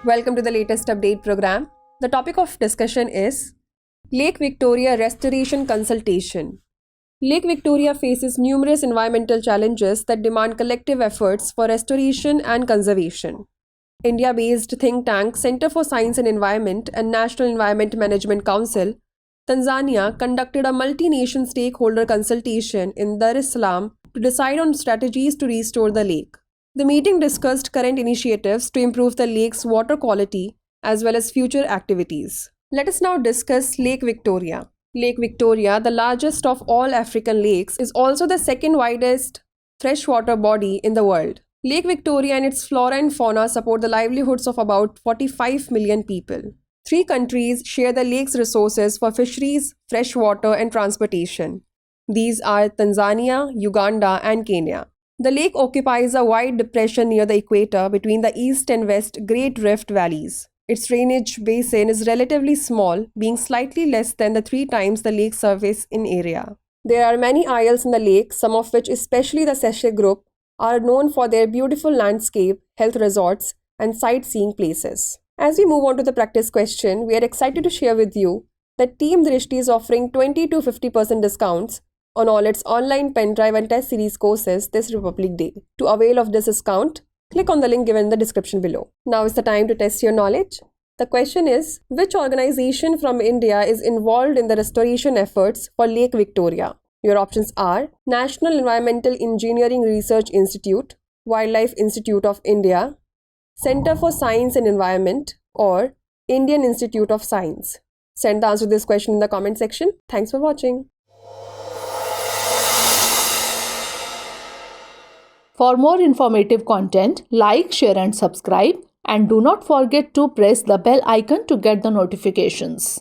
Welcome to the latest update program. The topic of discussion is Lake Victoria Restoration Consultation. Lake Victoria faces numerous environmental challenges that demand collective efforts for restoration and conservation. India-based think tank Center for Science and Environment and National Environment Management Council, Tanzania conducted a multinational stakeholder consultation in Dar es Salaam to decide on strategies to restore the lake. The meeting discussed current initiatives to improve the lake's water quality as well as future activities. Let us now discuss Lake Victoria. Lake Victoria, the largest of all African lakes, is also the second widest freshwater body in the world. Lake Victoria and its flora and fauna support the livelihoods of about 45 million people. 3 countries share the lake's resources for fisheries, freshwater, and transportation. These are Tanzania, Uganda, and Kenya. The lake occupies a wide depression near the equator between the east and west Great Rift valleys. Its drainage basin is relatively small, being slightly less than the 3 times the lake's surface in area. There are many isles in the lake, some of which, especially the Seychelles group, are known for their beautiful landscape, health resorts, and sightseeing places. As we move on to the practice question, we are excited to share with you that Team Drishti is offering 20 to 50% discounts on all its online pen drive and test series courses this Republic Day. To avail of this discount, click on the link given in the description below. Now is the time to test your knowledge. The question is, which organization from India is involved in the restoration efforts for Lake Victoria? Your options are National Environmental Engineering Research Institute, Wildlife Institute of India, Center for Science and Environment, or Indian Institute of Science. Send the answer to this question in the comment section. Thanks for watching. For more informative content, like, share and subscribe, and do not forget to press the bell icon to get the notifications.